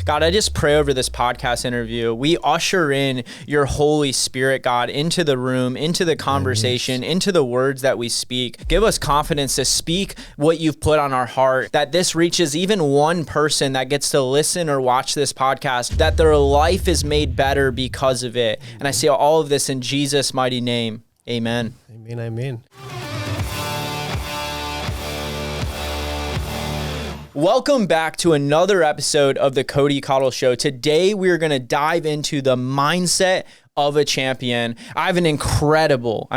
God, I just pray over this podcast interview. We usher in your Holy Spirit, God, into the room, into the conversation, into the words that we speak. Give us confidence to speak what you've put on our heart, that this reaches even one person that gets to listen or watch this podcast, that their life is made better because of it. And I say all of this in Jesus' mighty name. Amen. Amen, amen. Welcome back to another episode of the Cody Cottle Show. Today, we're going to dive into the mindset of a champion. I have an incredible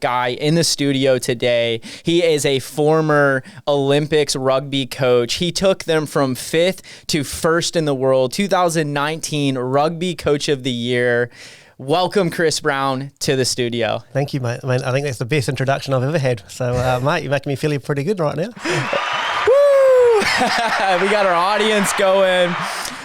guy in the studio today. He is a former Olympics rugby coach. He took them from 5th to 1st in the world, 2019 Rugby Coach of the Year. Welcome, Chris Brown, to the studio. Thank you, mate. I think that's the best introduction I've ever had. So, mate, you're making me feel pretty good right now. We got our audience going.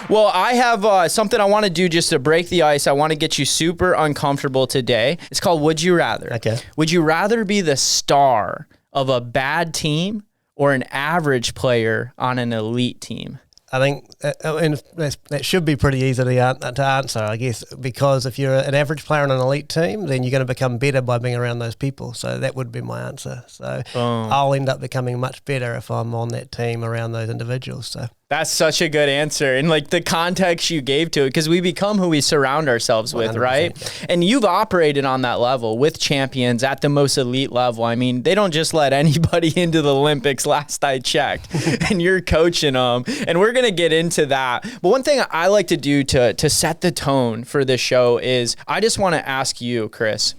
Well, I have something I want to do just to break the ice. I want to get you super uncomfortable today. It's called Would You Rather. Okay. Would you rather be the star of a bad team or an average player on an elite team? I think that should be pretty easy to answer, I guess, because if you're an average player on an elite team, then you're going to become better by being around those people. So that would be my answer. So I'll end up becoming much better if I'm on that team around those individuals. So that's such a good answer. And like the context you gave to it, because we become who we surround ourselves with, right? Yeah. And you've operated on that level with champions at the most elite level. I mean, they don't just let anybody into the Olympics, last I checked, and you're coaching them. And we're going to get into that. But one thing I like to do to set the tone for this show is I just want to ask you, Chris,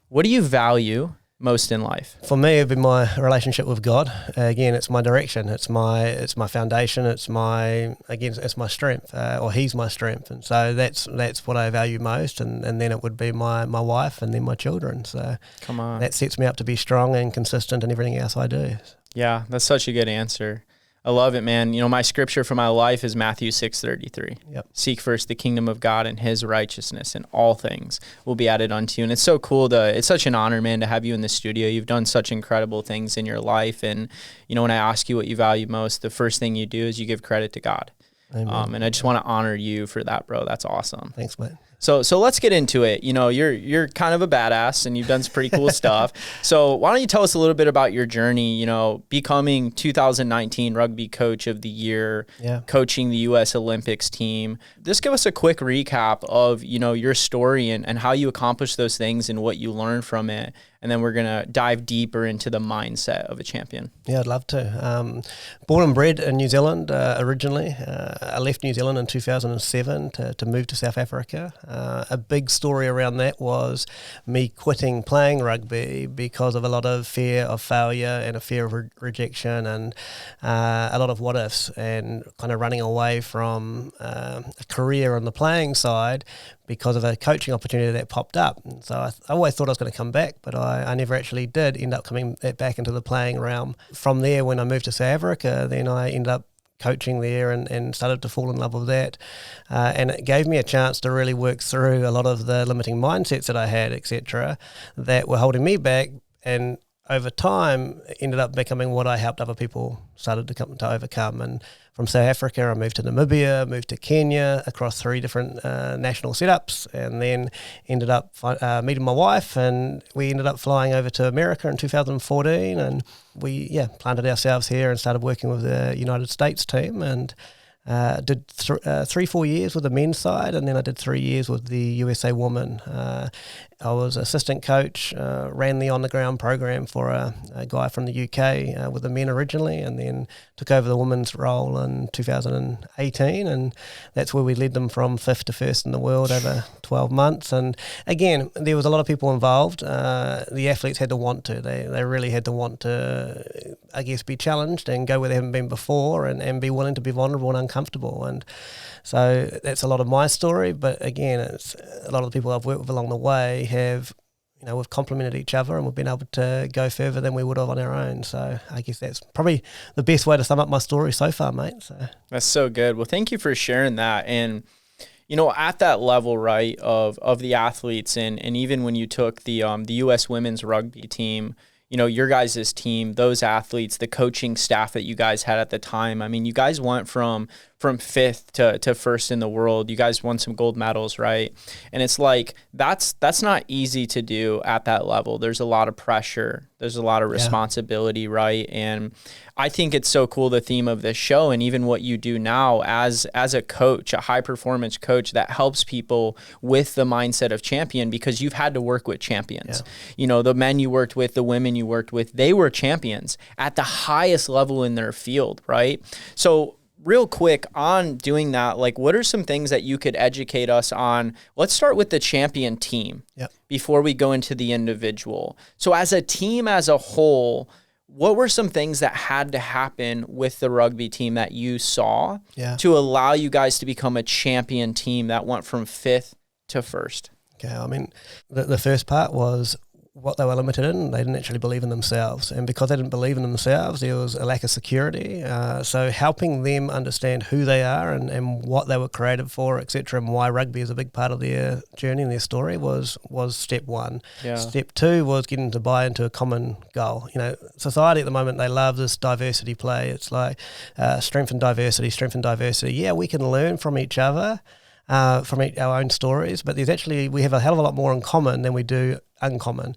what do you value most in life? For me, it'd be my relationship with God. Again, it's my direction. It's my foundation. It's my strength, or He's my strength. And so that's what I value most. And then it would be my wife and then my children. So come on, that sets me up to be strong and consistent in everything else I do. Yeah, that's such a good answer. I love it, man. You know, my scripture for my life is Matthew 6:33. Yep. Seek first the kingdom of God and His righteousness, and all things will be added unto you. And it's so cool it's such an honor, man, to have you in the studio. You've done such incredible things in your life. And, you know, when I ask you what you value most, the first thing you do is you give credit to God. Amen. And I just want to honor you for that, bro. That's awesome. Thanks, mate. So let's get into it. You know, you're kind of a badass and you've done some pretty cool stuff. So why don't you tell us a little bit about your journey, you know, becoming 2019 Rugby Coach of the Year, coaching the U.S. Olympics team. Just give us a quick recap of, you know, your story and how you accomplished those things and what you learned from it. And then we're going to dive deeper into the mindset of a champion. Yeah, I'd love to. Born and bred in New Zealand originally. I left New Zealand in 2007 to move to South Africa. A big story around that was me quitting playing rugby because of a lot of fear of failure and a fear of rejection and a lot of what ifs, and kind of running away from a career on the playing side because of a coaching opportunity that popped up. And so I always thought I was going to come back, but I never actually did end up coming back into the playing realm. From there, when I moved to South Africa, then I ended up coaching there and started to fall in love with that. And it gave me a chance to really work through a lot of the limiting mindsets that I had, etc., that were holding me back, and over time ended up becoming what I helped other people started to overcome. And from South Africa, I moved to Namibia, moved to Kenya, across 3 different national setups, and then ended up meeting my wife, and we ended up flying over to America in 2014, and we planted ourselves here and started working with the United States team, and did 3-4 years with the men's side, and then I did 3 years with the USA women. I was assistant coach, ran the on-the-ground program for a guy from the UK with the men originally, and then took over the women's role in 2018, and that's where we led them from 5th to 1st in the world over 12 months. And again, there was a lot of people involved. The athletes had to want to. They really had to want to, I guess, be challenged and go where they haven't been before, and be willing to be vulnerable and uncomfortable. And so that's a lot of my story, but again, it's a lot of the people I've worked with along the way have, you know, we've complemented each other and we've been able to go further than we would have on our own. So I guess that's probably the best way to sum up my story so far, mate. So that's so good. Well, thank you for sharing that. And, you know, at that level, right, of the athletes, and even when you took the U.S. women's rugby team, you know, your guys' team, those athletes, the coaching staff that you guys had at the time, I mean, you guys went from from 5th to first in the world. You guys won some gold medals, right? And it's like that's not easy to do at that level. There's a lot of pressure. There's a lot of responsibility, right? And I think it's so cool, the theme of this show, and even what you do now as a coach, a high performance coach that helps people with the mindset of champion, because you've had to work with champions. You know, the men you worked with, the women you worked with, they were champions at the highest level in their field, right? So real quick on doing that, like, what are some things that you could educate us on? Let's start with the champion team before we go into the individual. So as a team as a whole, what were some things that had to happen with the rugby team that you saw to allow you guys to become a champion team that went from 5th to first? Okay, I mean, the first part was what they were limited in. They didn't actually believe in themselves, and because they didn't believe in themselves, there was a lack of security. So helping them understand who they are and what they were created for, etc., and why rugby is a big part of their journey and their story was step one. Step two was getting to buy into a common goal. You know, society at the moment, they love this diversity play. It's like strength and diversity. Yeah, we can learn from each other, from our own stories, but we have a hell of a lot more in common than we do uncommon.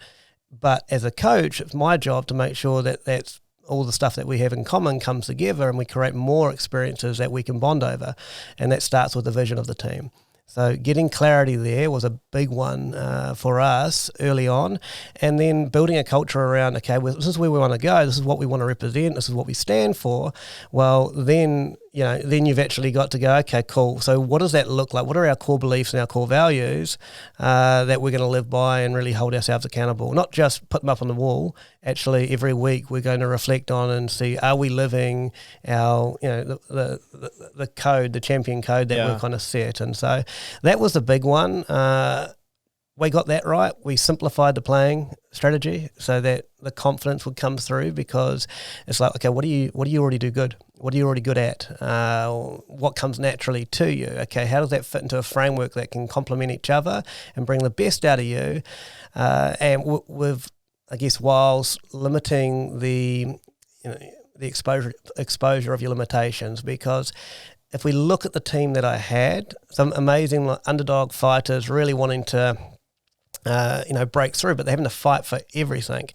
But as a coach, it's my job to make sure that that's all the stuff that we have in common comes together and we create more experiences that we can bond over, and that starts with the vision of the team. So getting clarity there was a big one for us early on, and then building a culture around, okay, well, this is where we want to go, this is what we want to represent, this is what we stand for. Well, then you've actually got to go, okay, cool. So what does that look like? What are our core beliefs and our core values that we're going to live by and really hold ourselves accountable? Not just put them up on the wall. Actually, every week we're going to reflect on and see, are we living our, the code, the champion code that we're kind of set? And so that was the big one. We got that right. We simplified the playing strategy so that the confidence would come through, because it's like, okay, what do you already do good? What are you already good at? What comes naturally to you? Okay, how does that fit into a framework that can complement each other and bring the best out of you? And with, I guess, whilst limiting the exposure of your limitations, because if we look at the team that I had, some amazing underdog fighters really wanting to break through, but they're having to fight for everything.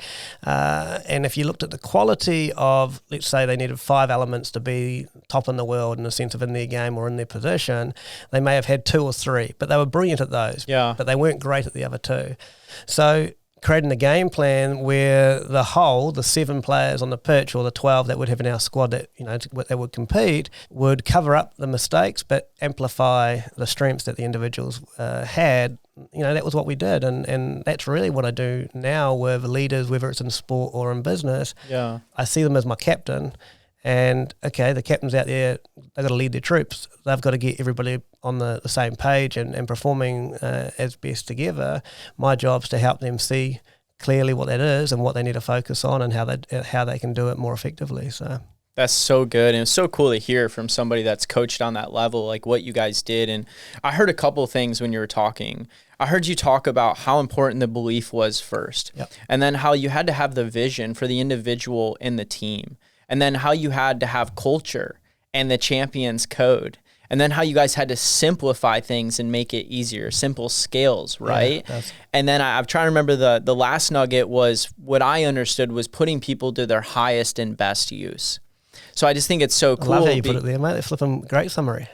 And if you looked at the quality of, let's say they needed 5 elements to be top in the world in the sense of in their game or in their position, they may have had 2 or 3, but they were brilliant at those. But they weren't great at the other 2. So creating a game plan where the 7 players on the pitch, or the 12 that we'd have in our squad that that would compete, would cover up the mistakes but amplify the strengths that the individuals had. That was what we did, and that's really what I do now with leaders, whether it's in sport or in business. I see them as my captain, and okay, the captain's out there, they've got to lead their troops. They've got to get everybody on the same page and performing as best together. My job's to help them see clearly what that is and what they need to focus on and how they can do it more effectively. So that's so good, and it's so cool to hear from somebody that's coached on that level, like what you guys did. And I heard a couple of things when you were talking. I heard you talk about how important the belief was first, and then how you had to have the vision for the individual in the team, and then how you had to have culture and the champion's code, and then how you guys had to simplify things and make it easier, simple scales, right? And then I'm trying to remember the last nugget was, what I understood was putting people to their highest and best use. So I just think it's so cool. I love how you put it there, mate. They're flipping great summary.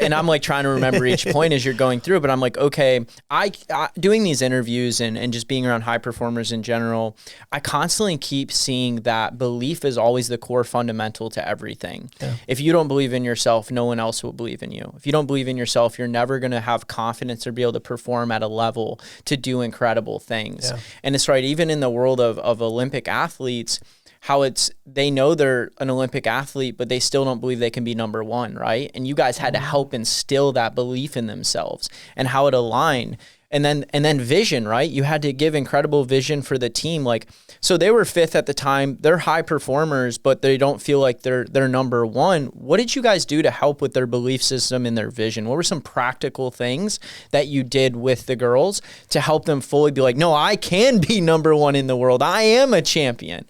And I'm like trying to remember each point as you're going through, but I'm like, okay, I doing these interviews and just being around high performers in general, I constantly keep seeing that belief is always the core fundamental to everything. If you don't believe in yourself, no one else will believe in you. If you don't believe in yourself, you're never going to have confidence or be able to perform at a level to do incredible things. And it's right, even in the world of Olympic athletes, how they know they're an Olympic athlete, but they still don't believe they can be number one, right? And you guys had to help instill that belief in themselves and how it aligned. And then vision, right? You had to give incredible vision for the team. Like, so they were 5th at the time. They're high performers, but they don't feel like they're number one. What did you guys do to help with their belief system and their vision? What were some practical things that you did with the girls to help them fully be like, no, I can be number one in the world. I am a champion.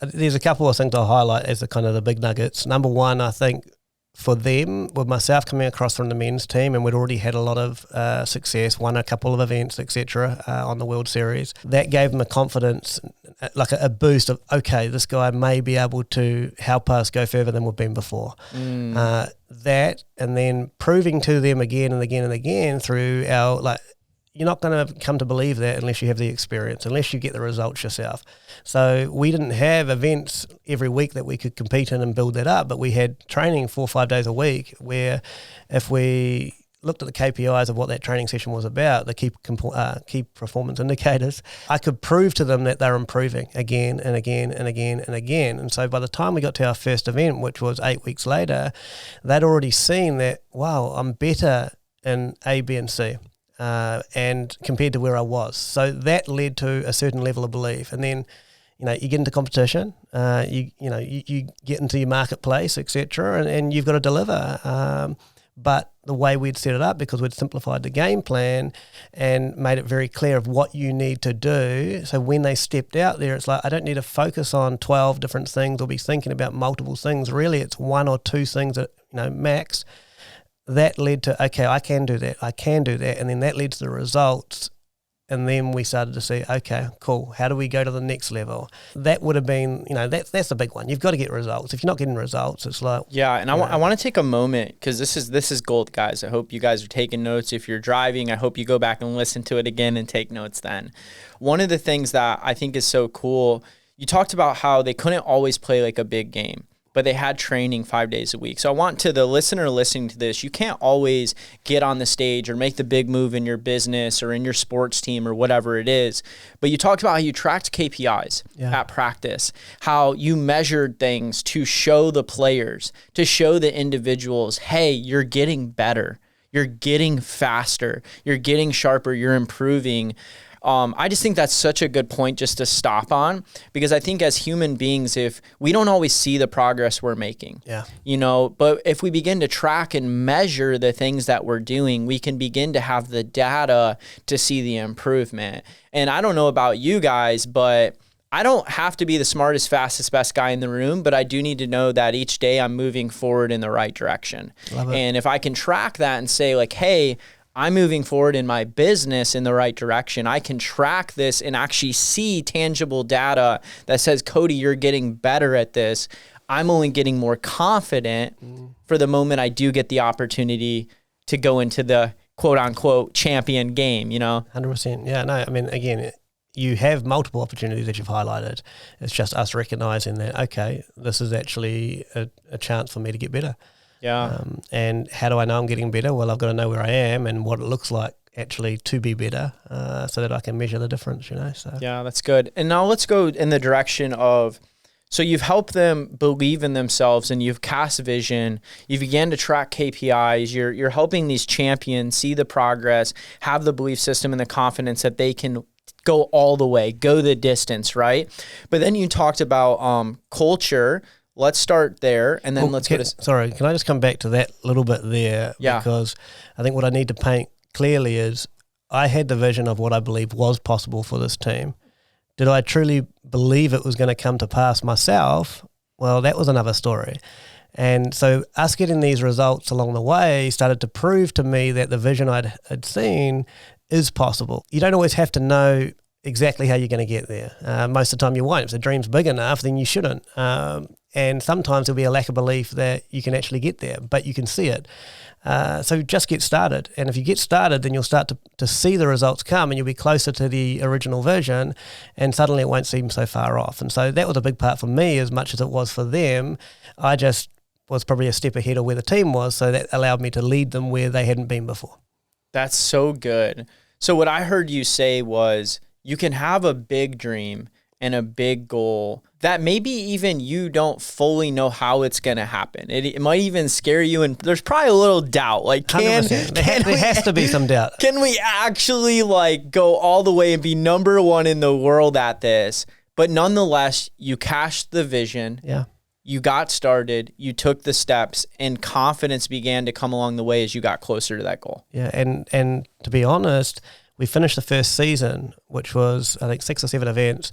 There's a couple of things I'll highlight as the kind of the big nuggets. Number one, I think for them, with myself coming across from the men's team, and we'd already had a lot of success, won a couple of events, etc., on the World Series, that gave them a confidence, like a boost of, okay, this guy may be able to help us go further than we've been before. That, and then proving to them again and again and again through our, like, you're not going to come to believe that unless you have the experience, unless you get the results yourself. So we didn't have events every week that we could compete in and build that up, but we had training 4 or 5 days a week where if we looked at the KPIs of what that training session was about, the key performance indicators, I could prove to them that they're improving again and again and again and again. And so by the time we got to our first event, which was 8 weeks later, they'd already seen that, wow, I'm better in A, B, and C. And compared to where I was. So that led to a certain level of belief. And then, you get into competition, you get into your marketplace, etc., and you've got to deliver. But the way we'd set it up, because we'd simplified the game plan and made it very clear of what you need to do. So when they stepped out there, it's like, I don't need to focus on 12 different things or be thinking about multiple things. Really, it's 1 or 2 things that, max. That led to, okay, I can do that. And then that led to the results. And then we started to see, okay, cool, how do we go to the next level? That would have been, that's the big one. You've got to get results. If you're not getting results, it's like... Yeah, and I want to take a moment, because this is gold, guys. I hope you guys are taking notes. If you're driving, I hope you go back and listen to it again and take notes then. One of the things that I think is so cool, you talked about how they couldn't always play like a big game, but they had training 5 days a week. So I want to the listener listening to this, you can't always get on the stage or make the big move in your business or in your sports team or whatever it is. But you talked about how you tracked KPIs at practice, how you measured things to show the players, to show the individuals, hey, you're getting better. You're getting faster. You're getting sharper. You're improving. I just think that's such a good point just to stop on, because I think as human beings, if we don't always see the progress we're making, but if we begin to track and measure the things that we're doing, we can begin to have the data to see the improvement. And I don't know about you guys, but I don't have to be the smartest, fastest, best guy in the room, but I do need to know that each day I'm moving forward in the right direction. Love it. And if I can track that and say like, hey, I'm moving forward in my business in the right direction, I can track this and actually see tangible data that says, Cody, you're getting better at this. I'm only getting more confident for the moment I do get the opportunity to go into the quote unquote champion game, 100%. Yeah, no, I mean, again, you have multiple opportunities that you've highlighted. It's just us recognizing that, okay, this is actually a chance for me to get better. Yeah. And how do I know I'm getting better? Well, I've got to know where I am and what it looks like actually to be better, so that I can measure the difference, So yeah, that's good. And now let's go in the direction of, so you've helped them believe in themselves and you've cast vision. You began to track KPIs. You're helping these champions see the progress, have the belief system and the confidence that they can go all the way, go the distance, right? But then you talked about culture. Let's start there, and then let's go to... Sorry, can I just come back to that little bit there? Yeah. Because I think what I need to paint clearly is I had the vision of what I believe was possible for this team. Did I truly believe it was going to come to pass myself? Well, that was another story. And so us getting these results along the way started to prove to me that the vision I'd seen is possible. You don't always have to know exactly how you're going to get there. Most of the time you won't. If the dream's big enough, then you shouldn't. And sometimes there'll be a lack of belief that you can actually get there, but you can see it. So just get started. And if you get started, then you'll start to see the results come and you'll be closer to the original version, and suddenly it won't seem so far off. And so that was a big part for me as much as it was for them. I just was probably a step ahead of where the team was, so that allowed me to lead them where they hadn't been before. That's so good. So what I heard you say was you can have a big dream and a big goal that maybe even you don't fully know how it's going to happen. It might even scare you, and there's probably a little doubt. Like, there has to be some doubt. Can we actually go all the way and be number one in the world at this? But nonetheless, you cashed the vision. Yeah. You got started, you took the steps, and confidence began to come along the way as you got closer to that goal. Yeah, and to be honest, we finished the first season, which was, I think, 6 or 7 events,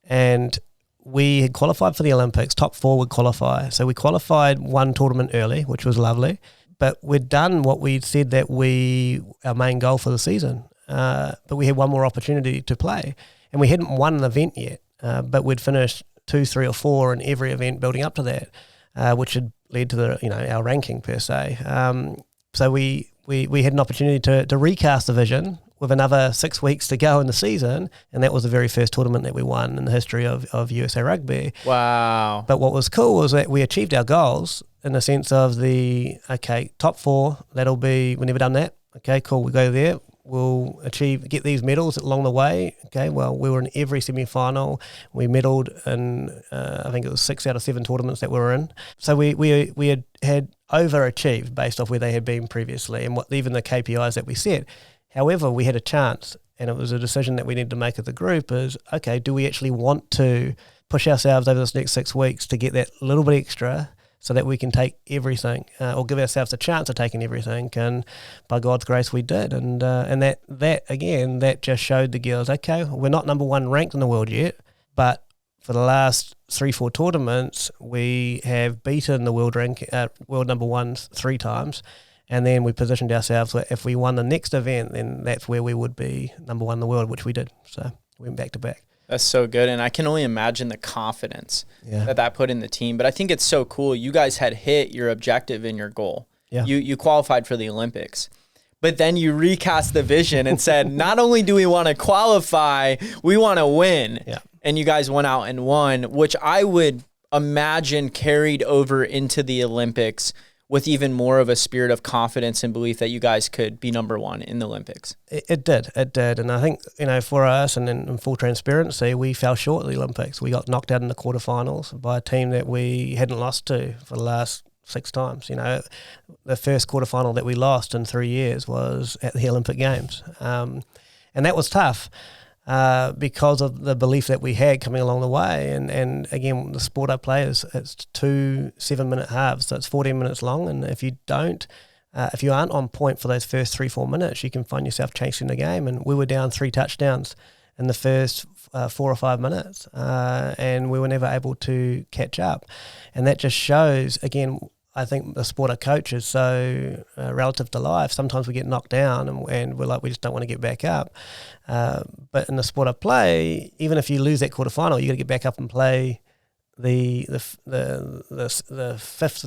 and we had qualified for the Olympics. Top 4 would qualify. So we qualified one tournament early, which was lovely. But we'd done what we'd said that our main goal for the season. But we had one more opportunity to play. And we hadn't won an event yet, but we'd finished 2, 3 or 4 in every event building up to that, which had led to our ranking per se. So we had an opportunity to recast the vision with another 6 weeks to go in the season, and that was the very first tournament that we won in the history of USA Rugby. Wow. But what was cool was that we achieved our goals in the sense of top 4, we've never done that. Okay, cool, we go there. We'll get these medals along the way. Okay, well, we were in every semi-final. We medalled in, I think it was 6 out of 7 tournaments that we were in. So we had overachieved based off where they had been previously and even the KPIs that we set. However, we had a chance, and it was a decision that we needed to make as a group is, okay, do we actually want to push ourselves over this next 6 weeks to get that little bit extra so that we can take everything or give ourselves a chance of taking everything? And by God's grace, we did. And that just showed the girls, okay, we're not number 1 ranked in the world yet, but for the last 3-4 tournaments, we have beaten the world number 1s 3 times. And then we positioned ourselves where if we won the next event, then that's where we would be number 1 in the world, which we did. So we went back to back. That's so good. And I can only imagine the confidence that put in the team. But I think it's so cool. You guys had hit your objective and your goal. Yeah. You qualified for the Olympics. But then you recast the vision and said, not only do we want to qualify, we want to win. Yeah. And you guys went out and won, which I would imagine carried over into the Olympics with even more of a spirit of confidence and belief that you guys could be number 1 in the Olympics. It did. And I think, for us, and in full transparency, we fell short of the Olympics. We got knocked out in the quarterfinals by a team that we hadn't lost to for the last 6 times. The first quarterfinal that we lost in 3 years was at the Olympic Games. And that was tough. Because of the belief that we had coming along the way. And again, the sport I play it's 2 7-minute halves, so it's 14 minutes long. And if you aren't on point for those first 3-4 minutes, you can find yourself chasing the game. And we were down 3 touchdowns in the first 4 or 5 minutes, and we were never able to catch up. And that just shows, again, I think the sport I coach is so relative to life. Sometimes we get knocked down and we're like, we just don't want to get back up. But in the sport I play, even if you lose that quarterfinal, you got to get back up and play the 5th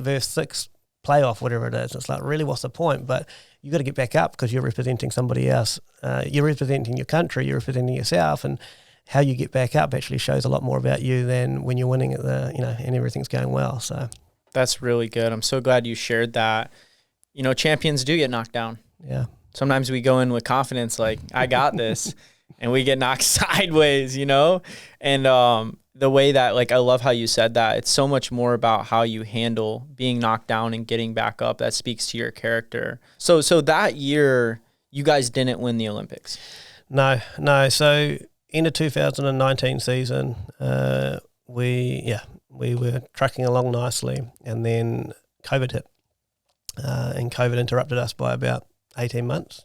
versus 6th playoff, whatever it is. It's like, really, what's the point? But you got to get back up because you're representing somebody else. You're representing your country. You're representing yourself, and how you get back up actually shows a lot more about you than when you're winning at and everything's going well. So. That's really good. I'm so glad you shared that. Champions do get knocked down. Yeah. Sometimes we go in with confidence, like, I got this, and we get knocked sideways, And the way that, I love how you said that. It's so much more about how you handle being knocked down and getting back up. That speaks to your character. So that year, you guys didn't win the Olympics. No. So end of 2019 season, we were trucking along nicely, and then COVID hit, and COVID interrupted us by about 18 months,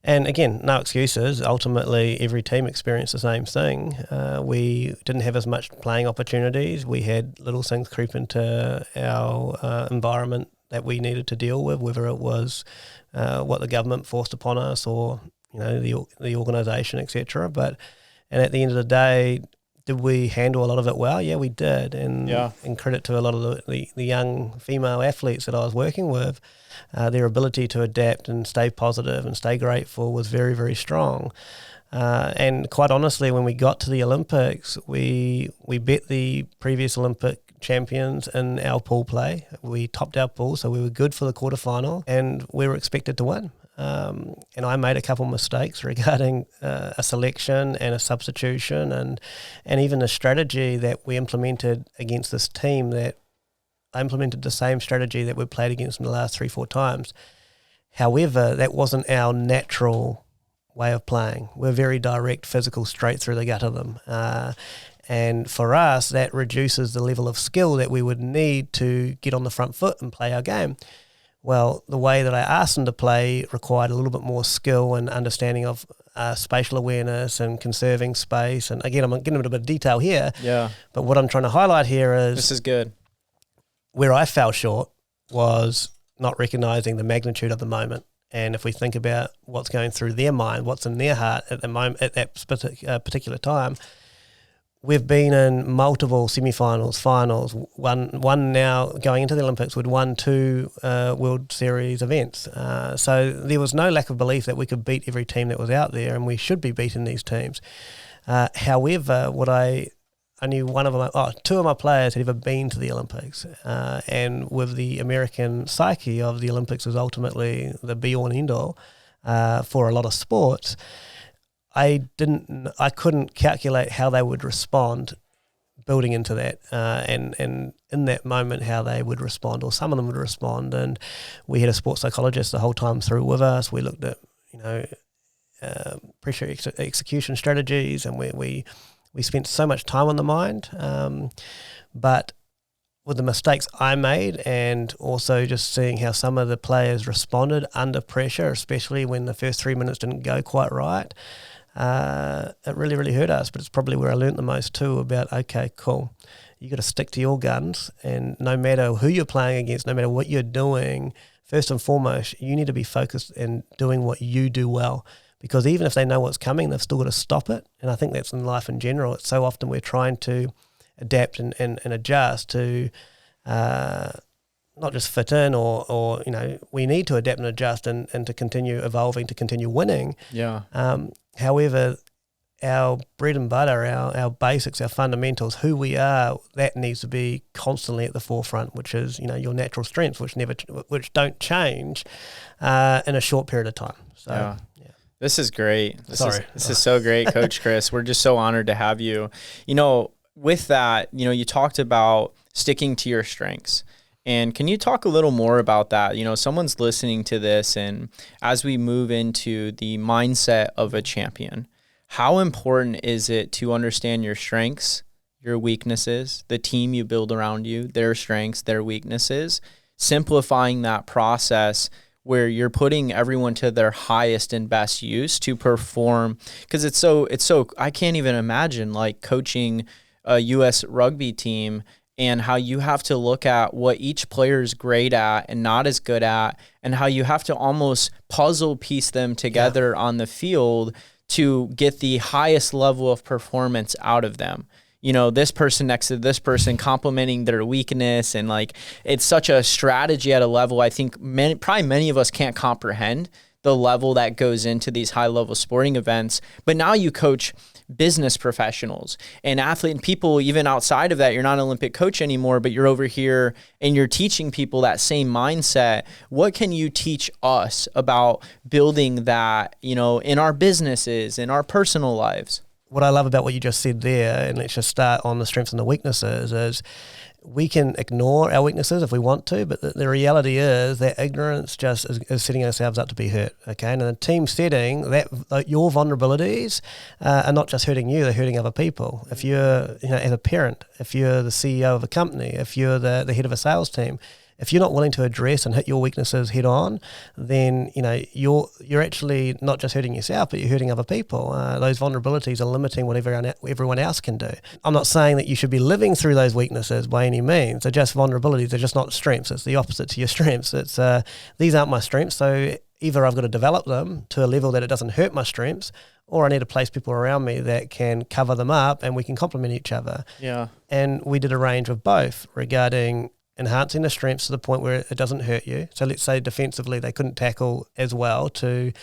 and again, no excuses. Ultimately, every team experienced the same thing. We didn't have as much playing opportunities. We had little things creep into our environment that we needed to deal with, whether it was what the government forced upon us or, the organisation, etc. And at the end of the day, did we handle a lot of it well? Yeah, we did. And credit to a lot of the young female athletes that I was working with, their ability to adapt and stay positive and stay grateful was very, very strong. And quite honestly, when we got to the Olympics, we beat the previous Olympic champions in our pool play. We topped our pool, so we were good for the quarterfinal, and we were expected to win. And I made a couple of mistakes regarding a selection and a substitution and even a strategy that we implemented against this team. That I implemented the same strategy that we played against them the last 3-4 times. However, that wasn't our natural way of playing. We're very direct, physical, straight through the gut of them. And for us, that reduces the level of skill that we would need to get on the front foot and play our game. Well, the way that I asked them to play required a little bit more skill and understanding of spatial awareness and conserving space. And again, I'm getting into a bit of detail here. Yeah. But what I'm trying to highlight here is This is good. where I fell short was not recognizing the magnitude of the moment. And if we think about what's going through their mind, what's in their heart at the moment, at that particular time, we've been in multiple semi-finals, finals, one now going into the Olympics. We'd won 2 World Series events. So there was no lack of belief that we could beat every team that was out there, and we should be beating these teams. However, only one of them, 2 of my players had ever been to the Olympics. And with the American psyche of the Olympics was ultimately the be-all and end-all for a lot of sports, I couldn't calculate how they would respond building into that, and in that moment how they would respond, or some of them would respond. And we had a sports psychologist the whole time through with us. We looked at pressure execution strategies, and we spent so much time on the mind. But with the mistakes I made, and also just seeing how some of the players responded under pressure, especially when the first 3 minutes didn't go quite right, it really, really hurt us. But it's probably where I learnt the most too about, okay, cool, you got to stick to your guns, and no matter who you're playing against, no matter what you're doing, first and foremost, you need to be focused and doing what you do well. Because even if they know what's coming, they've still got to stop it. And I think that's in life in general. It's so often we're trying to adapt and adjust to not just fit in, or we need to adapt and adjust and to continue evolving, to continue winning. Yeah. However, our bread and butter, our basics, our fundamentals, who we are, that needs to be constantly at the forefront, which is your natural strengths, which don't change in a short period of time. So. Yeah. This is great. This is so great, Coach Chris. We're just so honored to have you. With that, you talked about sticking to your strengths. And can you talk a little more about that? Someone's listening to this, and as we move into the mindset of a champion, how important is it to understand your strengths, your weaknesses, the team you build around you, their strengths, their weaknesses, simplifying that process where you're putting everyone to their highest and best use to perform? Because it's so I can't even imagine like coaching a U.S. rugby team and how you have to look at what each player is great at and not as good at, and how you have to almost puzzle piece them together on the field to get the highest level of performance out of them. This person next to this person complementing their weakness, and like it's such a strategy at a level I think many of us can't comprehend the level that goes into these high level sporting events. But now you coach business professionals and athlete and people even outside of that. You're not an Olympic coach anymore, but you're over here and you're teaching people that same mindset. What can you teach us about building that, in our businesses, in our personal lives? What I love about what you just said there, and let's just start on the strengths and the weaknesses, is we can ignore our weaknesses if we want to, but the reality is that ignorance just is setting ourselves up to be hurt, okay? And in a team setting, that your vulnerabilities are not just hurting you, they're hurting other people. If you're, as a parent, if you're the CEO of a company, if you're the head of a sales team, if you're not willing to address and hit your weaknesses head on, then you're actually not just hurting yourself, but you're hurting other people. Those vulnerabilities are limiting what everyone else can do. I'm not saying that you should be living through those weaknesses by any means. They're just vulnerabilities. They're just not strengths. It's the opposite to your strengths. It's these aren't my strengths, so either I've got to develop them to a level that it doesn't hurt my strengths, or I need to place people around me that can cover them up and we can complement each other. Yeah. And we did a range of both regarding enhancing the strengths to the point where it doesn't hurt you. So let's say defensively they couldn't tackle as well to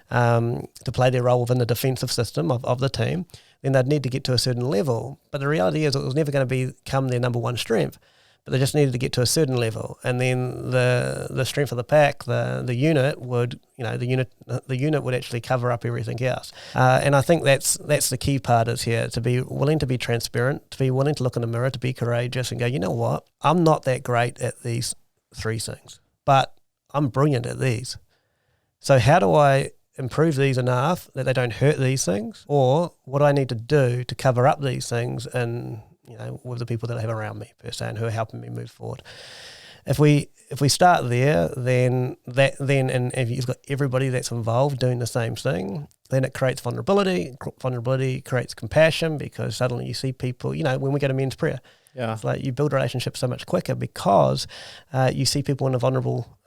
play their role within the defensive system of the team, then they'd need to get to a certain level. But the reality is it was never going to become their number one strength, but they just needed to get to a certain level. And then the strength of the pack, the unit would, the unit would actually cover up everything else. And I think that's the key part is here, to be willing to be transparent, to be willing to look in the mirror, to be courageous and go, you know what, I'm not that great at these 3 things, but I'm brilliant at these. So how do I improve these enough that they don't hurt these things? Or what do I need to do to cover up these things and with the people that I have around me per se and who are helping me move forward? if we start there, then and if you've got everybody that's involved doing the same thing, then it creates vulnerability. Vulnerability creates compassion, because suddenly you see people, when we go to men's prayer, it's like you build relationships so much quicker because you see people in a vulnerable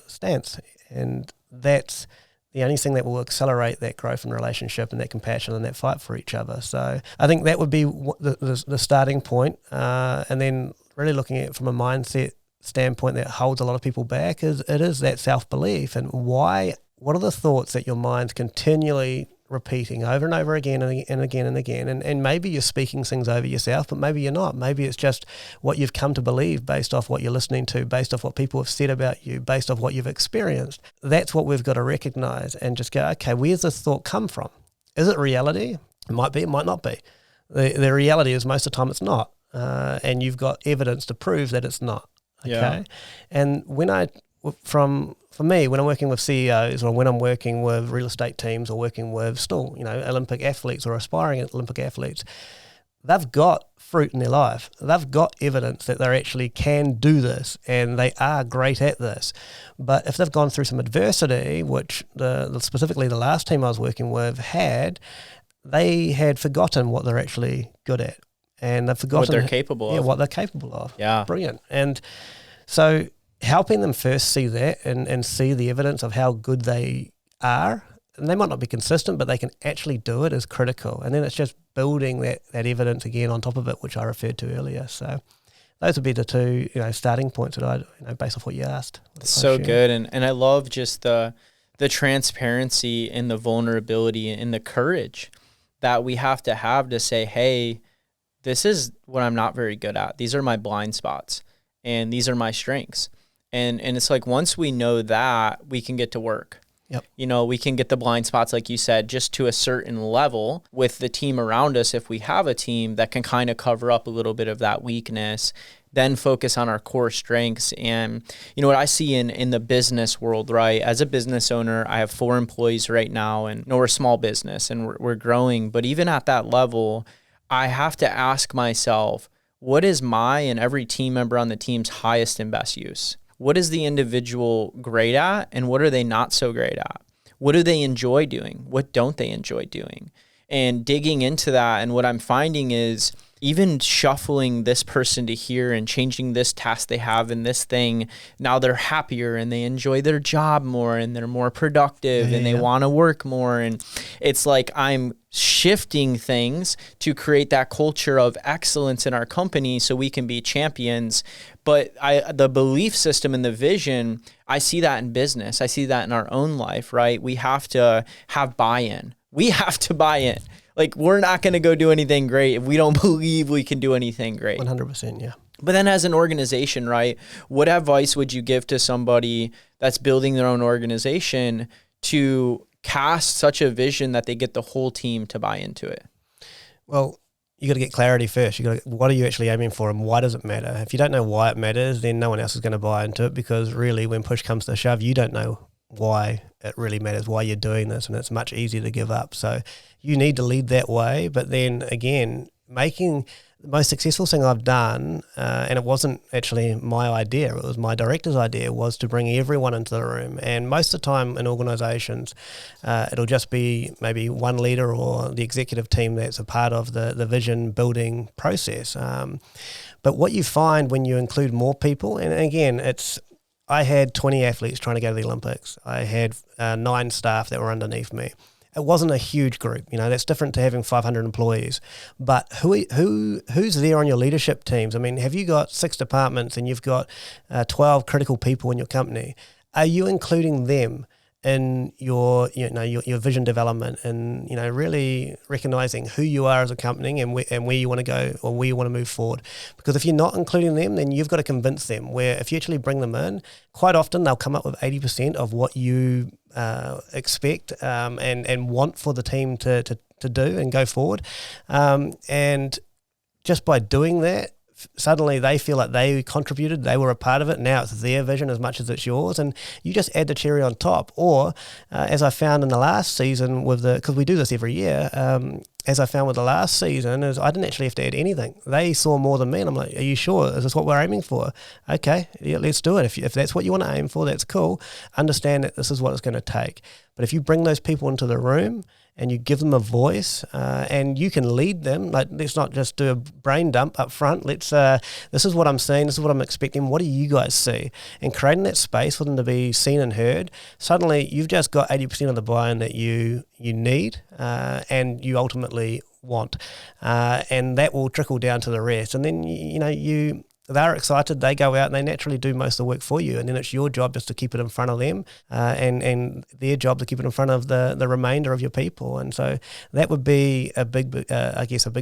stance, and that's the only thing that will accelerate that growth in relationship and that compassion and that fight for each other. So I think that would be the starting point, and then really looking at it from a mindset standpoint that holds a lot of people back is that self-belief. And what are the thoughts that your mind's continually repeating over and over again and again and again, and maybe you're speaking things over yourself, but maybe you're not. Maybe it's just what you've come to believe based off what you're listening to, based off what people have said about you, based off what you've experienced. That's what we've got to recognize and just go, okay, where's this thought come from? Is it reality? It might be, it might not be. The reality is most of the time it's not, and you've got evidence to prove that it's not. Okay, and for me, when I'm working with CEOs, or when I'm working with real estate teams, or working with still, Olympic athletes or aspiring Olympic athletes, they've got fruit in their life. They've got evidence that they actually can do this, and they are great at this. But if they've gone through some adversity, which specifically the last team I was working with they had forgotten what they're actually good at. And they've forgotten what they're capable of. Yeah, what they're capable of. Yeah. Brilliant. And so helping them first see that and see the evidence of how good they are, and they might not be consistent, but they can actually do it, is critical. And then it's just building that evidence again on top of it, which I referred to earlier. So those would be the two, starting points that I, based off what you asked. So good. And I love just the transparency and the vulnerability and the courage that we have to say, hey, this is what I'm not very good at. These are my blind spots, and these are my strengths. And it's like, once we know that, we can get to work. Yep. We can get the blind spots, like you said, just to a certain level with the team around us. If we have a team that can kind of cover up a little bit of that weakness, then focus on our core strengths. And what I see in the business world, right? As a business owner, I have 4 employees right now, and we're a small business and we're growing. But even at that level, I have to ask myself, what is my and every team member on the team's highest and best use? What is the individual great at, and what are they not so great at? What do they enjoy doing? What don't they enjoy doing? And digging into that, and what I'm finding is even shuffling this person to here and changing this task they have in this thing, now they're happier and they enjoy their job more and they're more productive and they want to work more. And it's like I'm shifting things to create that culture of excellence in our company so we can be champions. But the belief system and the vision, I see that in business. I see that in our own life, right? We have to have buy-in. We have to buy in. Like, we're not going to go do anything great if we don't believe we can do anything great. 100%, yeah. But then as an organization, right, what advice would you give to somebody that's building their own organization to cast such a vision that they get the whole team to buy into it? Well, you got to get clarity first. What are you actually aiming for, and why does it matter? If you don't know why it matters, then no one else is going to buy into it, because really when push comes to shove, you don't know why it really matters, why you're doing this, and it's much easier to give up. So you need to lead that way. But then again, making the most successful thing I've done, and it wasn't actually my idea, it was my director's idea, was to bring everyone into the room. And most of the time in organizations, it'll just be maybe one leader or the executive team that's a part of the vision building process. But what you find when you include more people, and again, I had 20 athletes trying to go to the Olympics. I had 9 staff that were underneath me. It wasn't a huge group. That's different to having 500 employees. But who's there on your leadership teams? I mean, have you got 6 departments and you've got 12 critical people in your company? Are you including them in your vision development, and really recognizing who you are as a company and where you want to go, or where you want to move forward? Because if you're not including them, then you've got to convince them. Where if you actually bring them in, quite often they'll come up with 80% of what you expect and want for the team to do and go forward. And just by doing that, suddenly they feel like they contributed, they were a part of it. Now it's their vision as much as it's yours, and you just add the cherry on top. Or as I found in the last season because we do this every year, as I found with the last season, is I didn't actually have to add anything. They saw more than me, and I'm like, are you sure? Is this what we're aiming for? Okay, yeah, let's do it. If that's what you want to aim for, that's cool. Understand that this is what it's going to take. But if you bring those people into the room and you give them a voice, and you can lead them, like, let's not just do a brain dump up front. Let's this is what I'm seeing, this is what I'm expecting, what do you guys see? And creating that space for them to be seen and heard, suddenly you've just got 80% of the buy-in that you need, and you ultimately want, and that will trickle down to the rest. And then they're excited, they go out and they naturally do most of the work for you, and then it's your job just to keep it in front of them, and their job to keep it in front of the remainder of your people. And so that would be a big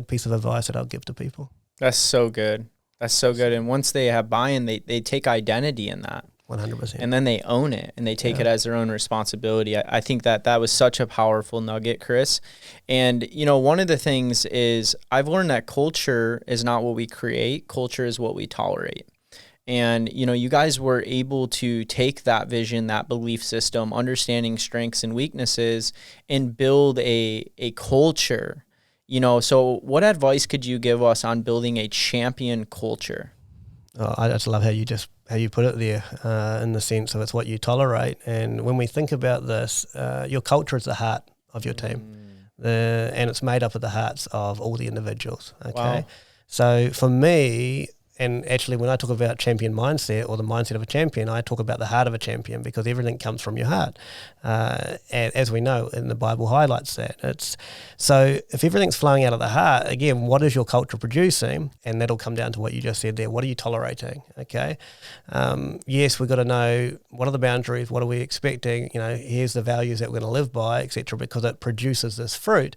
piece of advice that I'll give to people. That's so good. And once they have buy-in, they take identity in that. 100%. And then they own it and they take it as their own responsibility. I think that was such a powerful nugget, Chris. And, one of the things is I've learned that culture is not what we create. Culture is what we tolerate. And, you guys were able to take that vision, that belief system, understanding strengths and weaknesses, and build a culture. So what advice could you give us on building a champion culture? Oh, I just love how you put it there, in the sense of it's what you tolerate. And when we think about this, your culture is the heart of your team, and it's made up of the hearts of all the individuals. Okay, wow. So for me, and actually when I talk about champion mindset or the mindset of a champion, I talk about the heart of a champion, because everything comes from your heart. And as we know, and the Bible highlights that. So if everything's flowing out of the heart, again, what is your culture producing? And that'll come down to what you just said there. What are you tolerating? Okay. Yes, we've got to know what are the boundaries, what are we expecting, here's the values that we're going to live by, etc., because it produces this fruit.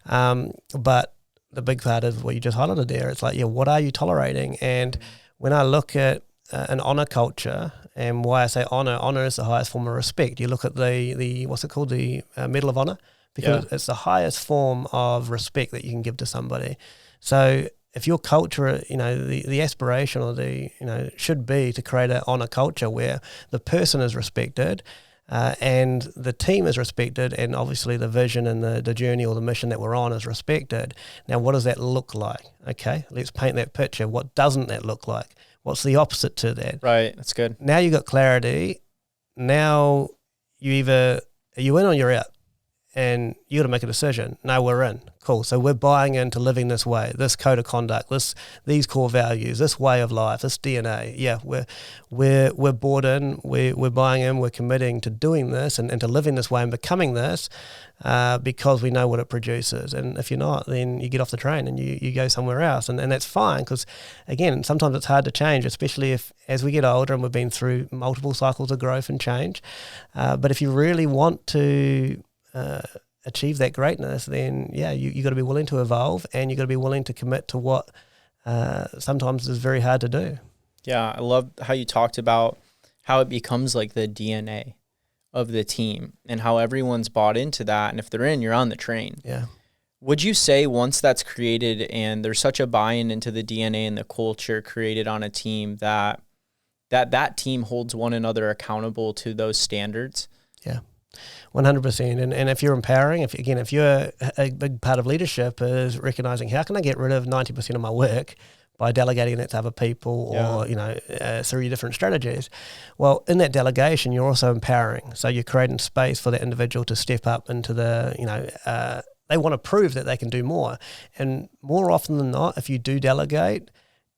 But the big part is what you just highlighted there. It's like, what are you tolerating? And when I look at an honor culture, and why I say honor is the highest form of respect. You look at the what's it called, the Medal of Honor, because it's the highest form of respect that you can give to somebody. So if your culture, the aspiration or should be to create an honor culture where the person is respected, and the team is respected, and obviously the vision and the journey or the mission that we're on is respected. Now, what does that look like? Okay, let's paint that picture. What doesn't that look like? What's the opposite to that? Right, that's good. Now you got clarity. Now are you in or you're out? And you got to make a decision. No, we're in. Cool. So we're buying into living this way, this code of conduct, these core values, this way of life, this DNA. Yeah, we're bought in. We're buying in. We're committing to doing this and to living this way and becoming this, because we know what it produces. And if you're not, then you get off the train and you go somewhere else, and that's fine. Because again, sometimes it's hard to change, especially if as we get older and we've been through multiple cycles of growth and change. But if you really want to achieve that greatness, then you got to be willing to evolve, and you got to be willing to commit to what sometimes is very hard to do. Yeah, I love how you talked about how it becomes like the DNA of the team and how everyone's bought into that, and if they're in, you're on the train. Yeah. Would you say once that's created and there's such a buy-in into the DNA and the culture created on a team that team holds one another accountable to those standards? Yeah. 100%. And if you're empowering, if you're a big part of leadership is recognizing how can I get rid of 90% of my work by delegating that to other people, or through your different strategies. Well, in that delegation, you're also empowering. So you're creating space for that individual to step up into they want to prove that they can do more. And more often than not, if you do delegate,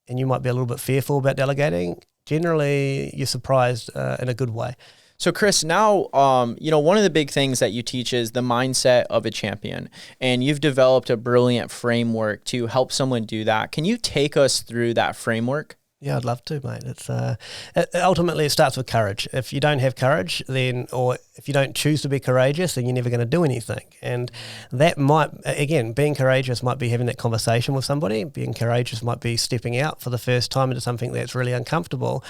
and you might be a little bit fearful about delegating, generally you're surprised in a good way. So Chris, now, one of the big things that you teach is the mindset of a champion, and you've developed a brilliant framework to help someone do that. Can you take us through that framework? Yeah, I'd love to, mate. It's ultimately it starts with courage. If you don't have courage, or if you don't choose to be courageous, then you're never going to do anything. And that might, again, being courageous might be having that conversation with somebody. Being courageous might be stepping out for the first time into something that's really uncomfortable.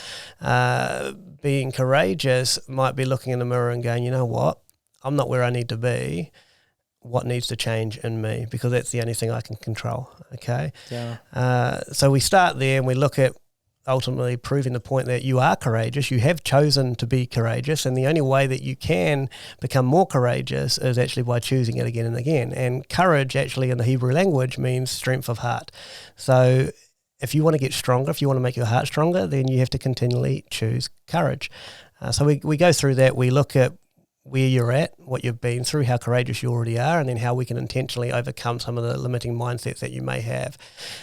Being courageous might be looking in the mirror and going, you know what, I'm not where I need to be. What needs to change in me? Because that's the only thing I can control. Okay. Yeah. So we start there and we look at ultimately proving the point that you are courageous. You have chosen to be courageous, and the only way that you can become more courageous is actually by choosing it again and again. And courage actually in the Hebrew language means strength of heart. So if you want to get stronger, if you want to make your heart stronger, then you have to continually choose courage. So we go through that. We look at where you're at, what you've been through, how courageous you already are, and then how we can intentionally overcome some of the limiting mindsets that you may have.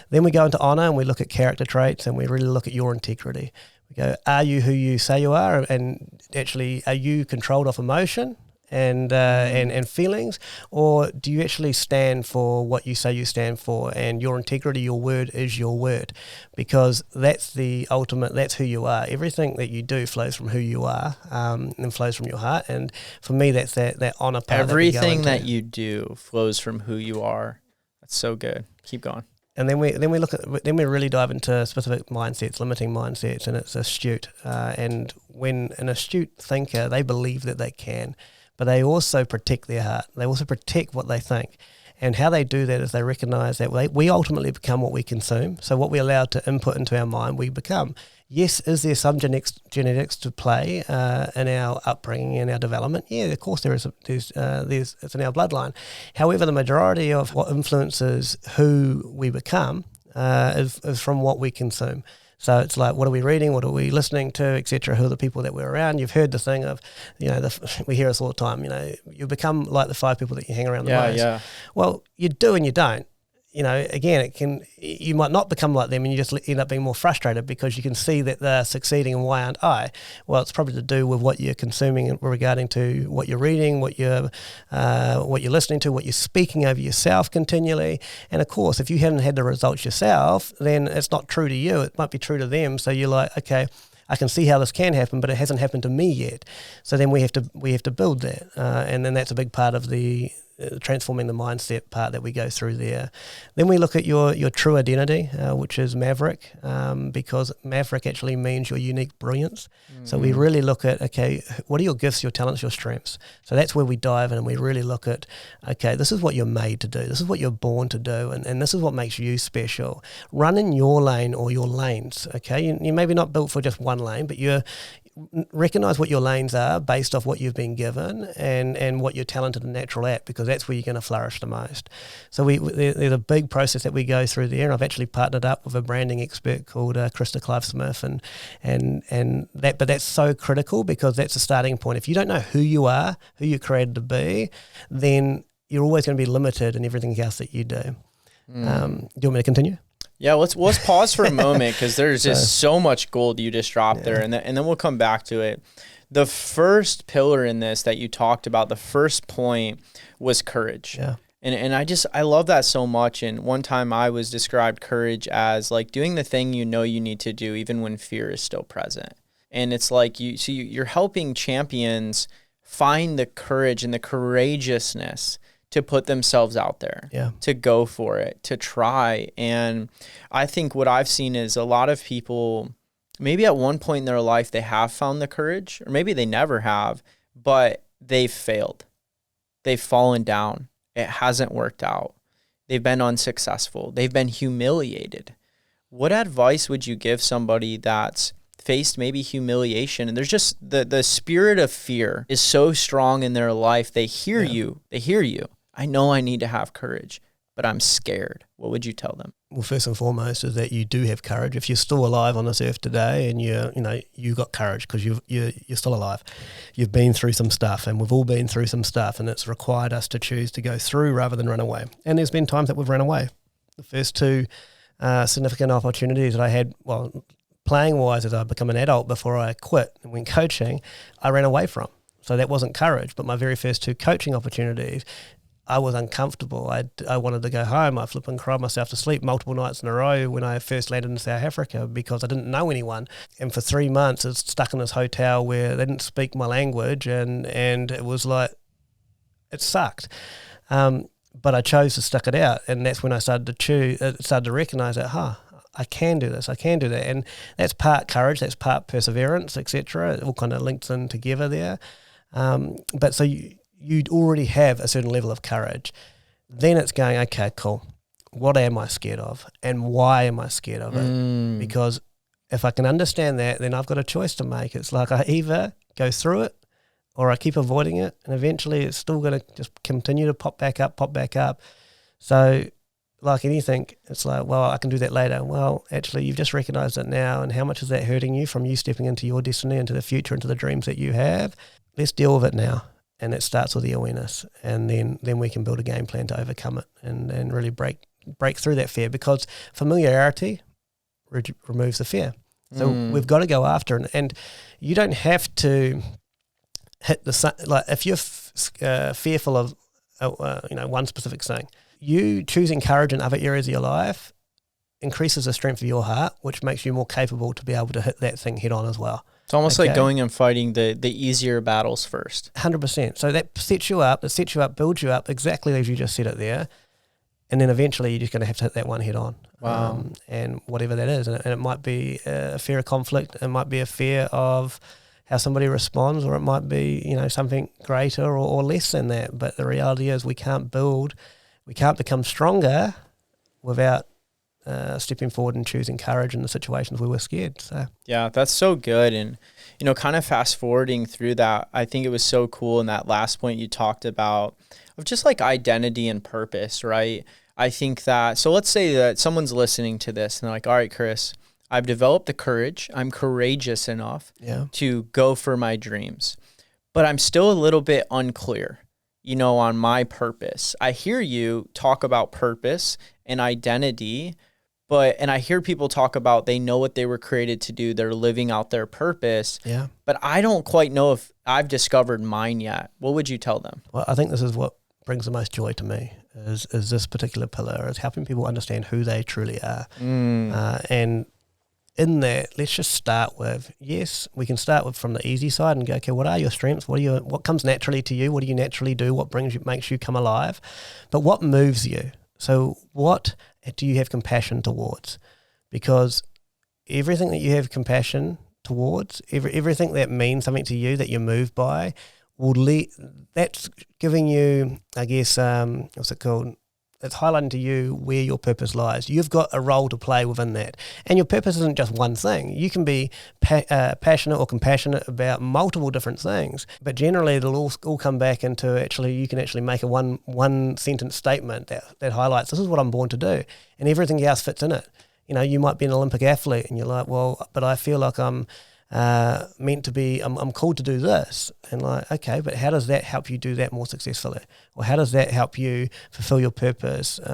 Then we go into honour and we look at character traits, and we really look at your integrity. We go, are you who you say you are, and actually are you controlled off emotion and feelings, or do you actually stand for what you say you stand for? And your integrity, your word is your word, because that's the ultimate, that's who you are. Everything that you do flows from who you are, and flows from your heart. And for me, that's that honour part. Everything that you do flows from who you are. That's so good. Keep going. And then we really dive into specific mindsets, limiting mindsets, and it's astute. And when an astute thinker, they believe that they can, but they also protect their heart. They also protect what they think. And how they do that is they recognise that we ultimately become what we consume. So what we allow to input into our mind, we become. Yes, is there some genetics to play in our upbringing and our development? Yeah, of course there is. It's in our bloodline. However, the majority of what influences who we become is from what we consume. So it's like, what are we reading? What are we listening to, etc.? Who are the people that we're around? You've heard the thing of, we hear this all the time, you become like the 5 people that you hang around the most. Yeah. Well, you do and you don't. Again, you might not become like them, and you just end up being more frustrated because you can see that they're succeeding and why aren't I? Well, it's probably to do with what you're consuming regarding to what you're reading, what you're listening to, what you're speaking over yourself continually. And of course, if you haven't had the results yourself, then it's not true to you. It might be true to them. So you're like, okay, I can see how this can happen, but it hasn't happened to me yet. So then we have to build that, and then that's a big part of the transforming the mindset part that we go through there. Then we look at your true identity, which is Maverick, because Maverick actually means your unique brilliance. Mm-hmm. So we really look at, okay, what are your gifts, your talents, your strengths? So that's where we dive in and we really look at, okay, this is what you're made to do. This is what you're born to do. And this is what makes you special. Run in your lane or your lanes, okay? You maybe not built for just one lane, but you're recognize what your lanes are based off what you've been given and what you're talented and natural at, because that's where you're going to flourish the most. So there's a big process that we go through there, and I've actually partnered up with a branding expert called Krista Clive-Smith, but that's so critical because that's the starting point. If you don't know who you are, who you're created to be, then you're always going to be limited in everything else that you do. Do you want me to continue? Yeah, let's pause for a moment because there's just so much gold you just dropped there, and then we'll come back to it. The first pillar in this that you talked about, the first point was courage. Yeah. And I love that so much. And one time I was described courage as like doing the thing you know you need to do even when fear is still present. And it's like you're helping champions find the courage and the courageousness to put themselves out there, to go for it, to try. And I think what I've seen is a lot of people, maybe at one point in their life, they have found the courage, or maybe they never have, but they've failed. They've fallen down. It hasn't worked out. They've been unsuccessful. They've been humiliated. What advice would you give somebody that's faced maybe humiliation, and there's just the spirit of fear is so strong in their life? They hear you. I know I need to have courage, but I'm scared. What would you tell them? Well, first and foremost is that you do have courage. If you're still alive on this earth today, and you got courage because you're still alive. You've been through some stuff, and we've all been through some stuff, and it's required us to choose to go through rather than run away. And there's been times that we've run away. The first 2 significant opportunities that I had, playing wise, as I become an adult before I quit and went coaching, I ran away from. So that wasn't courage, but my very first 2 coaching opportunities, I was uncomfortable. I wanted to go home. I flipped and cried myself to sleep multiple nights in a row when I first landed in South Africa because I didn't know anyone. And for 3 months, I was stuck in this hotel where they didn't speak my language, and it was like, it sucked. But I chose to stick it out, and that's when I started to recognise that, I can do this, I can do that. And that's part courage, that's part perseverance, etc. It all kind of links in together there. But so you'd already have a certain level of courage. Then it's going, okay, cool. What am I scared of? And why am I scared of it? Because if I can understand that, then I've got a choice to make. It's like I either go through it or I keep avoiding it, and eventually it's still going to just continue to pop back up. So like anything, it's like, well, I can do that later. Well, actually, you've just recognized it now, and how much is that hurting you from you stepping into your destiny, into the future, into the dreams that you have? Let's deal with it now. And it starts with the awareness, and then we can build a game plan to overcome it and really break through that fear, because familiarity removes the fear. So we've got to go after it, and you don't have to hit like if you're fearful of one specific thing, you choosing courage in other areas of your life increases the strength of your heart, which makes you more capable to be able to hit that thing head on as well. It's almost like going and fighting the easier battles first. 100%. So that sets you up, builds you up exactly as you just said it there. And then eventually you're just going to have to hit that one head on. Wow. And whatever that is. And it might be a fear of conflict. It might be a fear of how somebody responds, or it might be, something greater or less than that. But the reality is we can't become stronger without stepping forward and choosing courage in the situations where we're scared. So yeah, that's so good. And kind of fast forwarding through that, I think it was so cool in that last point you talked about of just like identity and purpose, right? I think that, so let's say that someone's listening to this and they're like, all right, Chris, I've developed the courage, I'm courageous enough to go for my dreams, but I'm still a little bit unclear, on my purpose. I hear you talk about purpose and identity, and I hear people talk about they know what they were created to do. They're living out their purpose. Yeah. But I don't quite know if I've discovered mine yet. What would you tell them? Well, I think this is what brings the most joy to me is this particular pillar, is helping people understand who they truly are. And in that, let's just start with, yes, we can start with from the easy side and go, okay, what are your strengths? What comes naturally to you? What do you naturally do? What makes you come alive? But what moves you? So what do you have compassion towards? Because everything that you have compassion towards, everything that means something to you that you're moved by, that's giving you, I guess, what's it called? It's highlighting to you where your purpose lies. You've got a role to play within that. And your purpose isn't just one thing. You can be passionate or compassionate about multiple different things, but generally it'll all come back into you can actually make a one sentence statement that highlights, this is what I'm born to do, and everything else fits in it. You might be an Olympic athlete and you're like, well, but I feel like I'm meant to be, I'm called to do this. And like, okay, but how does that help you do that more successfully? Or how does that help you fulfill your purpose, in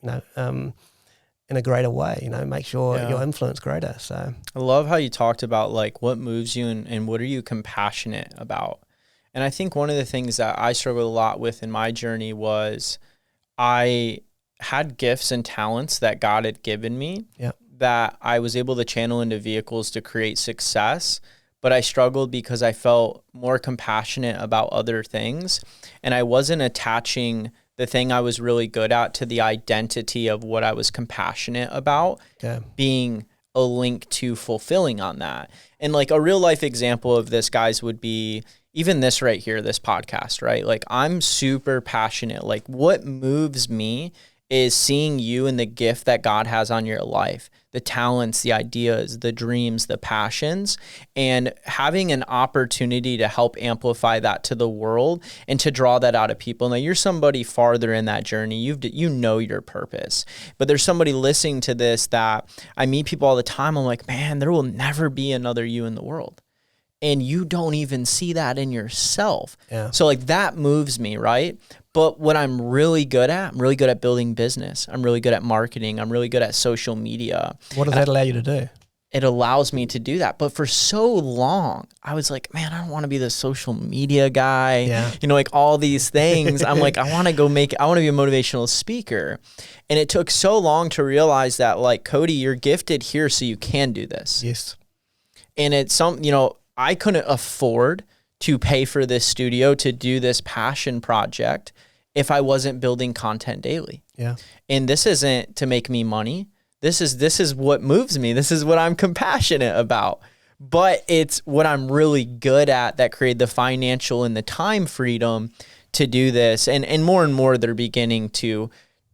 a greater way, make sure your influence greater. So I love how you talked about like what moves you and what are you compassionate about? And I think one of the things that I struggled a lot with in my journey was I had gifts and talents that God had given me. Yeah. That I was able to channel into vehicles to create success, but I struggled because I felt more compassionate about other things, and I wasn't attaching the thing I was really good at to the identity of what I was compassionate about being a link to fulfilling on that. And like a real life example of this, guys, would be even this right here, this podcast, right? Like I'm super passionate. Like what moves me is seeing you and the gift that God has on your life, the talents, the ideas, the dreams, the passions, and having an opportunity to help amplify that to the world and to draw that out of people. Now you're somebody farther in that journey. You know your purpose, but there's somebody listening to this that I meet people all the time. I'm like, man, there will never be another you in the world. And you don't even see that in yourself. Yeah. So like that moves me, right? But what I'm really good at building business. I'm really good at marketing. I'm really good at social media. What does that allow you to do? It allows me to do that. But for so long, I was like, man, I don't want to be the social media guy. Yeah. Like all these things. I'm like, I want to be a motivational speaker. And it took so long to realize that like, Cody, you're gifted here so you can do this. Yes. And it's I couldn't afford to pay for this studio to do this passion project if I wasn't building content daily. Yeah. And this isn't to make me money. This is what moves me. This is what I'm compassionate about. But it's what I'm really good at that created the financial and the time freedom to do this. And more they're beginning to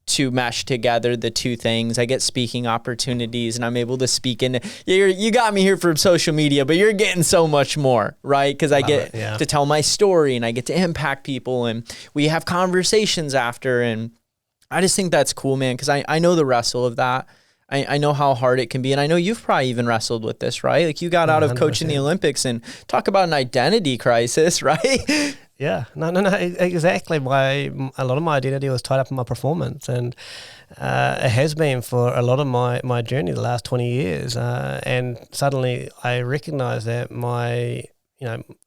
to mesh together the two things. I get speaking opportunities and I'm able to speak in. You got me here from social media, but you're getting so much more, right? Because I get to tell my story and I get to impact people and we have conversations after. And I just think that's cool, man, because I know the wrestle of that. I know how hard it can be. And I know you've probably even wrestled with this, right? Like you got out of 100%. Coaching the Olympics and talk about an identity crisis, right? Yeah, no, exactly. A lot of my identity was tied up in my performance, and it has been for a lot of my journey the last 20 years. And suddenly I recognize that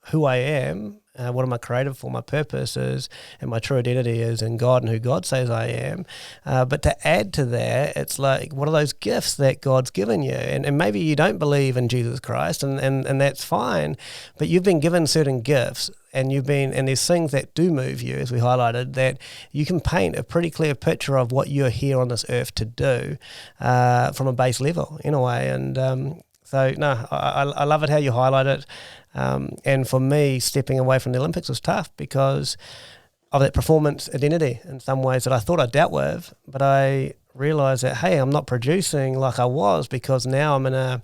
who I am, what am I created for, my purpose is, and my true identity is in God and who God says I am. But to add to that, it's like, what are those gifts that God's given you? And maybe you don't believe in Jesus Christ, and that's fine, but you've been given certain gifts, and there's things that do move you, as we highlighted, that you can paint a pretty clear picture of what you're here on this earth to do from a base level, in a way. And so, no, I love it how you highlight it. And for me, stepping away from the Olympics was tough because of that performance identity in some ways that I thought I dealt with, but I realized that, hey, I'm not producing like I was because now I'm in a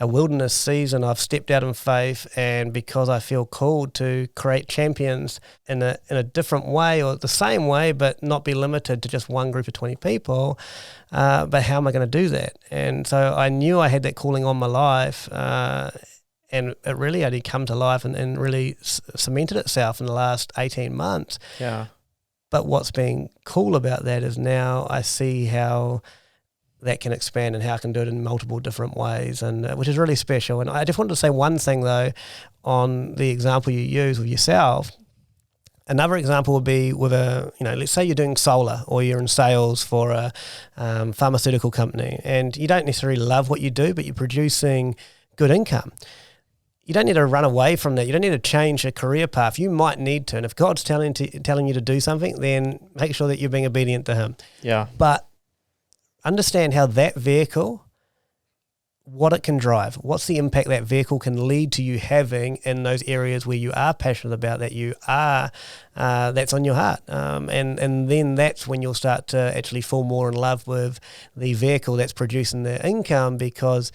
wilderness season. I've stepped out in faith, and because I feel called to create champions in a different way, or the same way, but not be limited to just one group of 20 people. But how am I going to do that? And so I knew I had that calling on my life, and it really only come to life and really cemented itself in the last 18 months. Yeah. But what's been cool about that is now I see how that can expand and how I can do it in multiple different ways, and which is really special. And I just wanted to say one thing, though, on the example you use with yourself. Another example would be with let's say you're doing solar or you're in sales for a pharmaceutical company, and you don't necessarily love what you do, but you're producing good income. You don't need to run away from that. You don't need to change a career path. You might need to, and if God's telling you to do something, then make sure that you're being obedient to Him. Yeah. But understand how that vehicle, what it can drive, what's the impact that vehicle can lead to you having in those areas where you are passionate about, that you are, that's on your heart. And then that's when you'll start to actually fall more in love with the vehicle that's producing the income, because,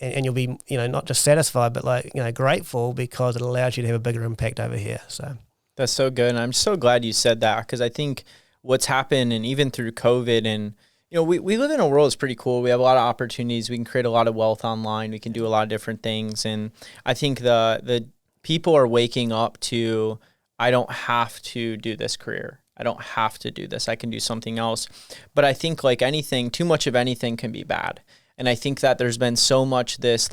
and you'll be, not just satisfied, but grateful because it allows you to have a bigger impact over here. So that's so good. And I'm so glad you said that, because I think what's happened, and even through COVID, and we live in a world that's pretty cool. We have a lot of opportunities. We can create a lot of wealth online. We can do a lot of different things. And I think the people are waking up to, I don't have to do this career. I don't have to do this. I can do something else. But I think, like anything, too much of anything can be bad. And I think that there's been so much this,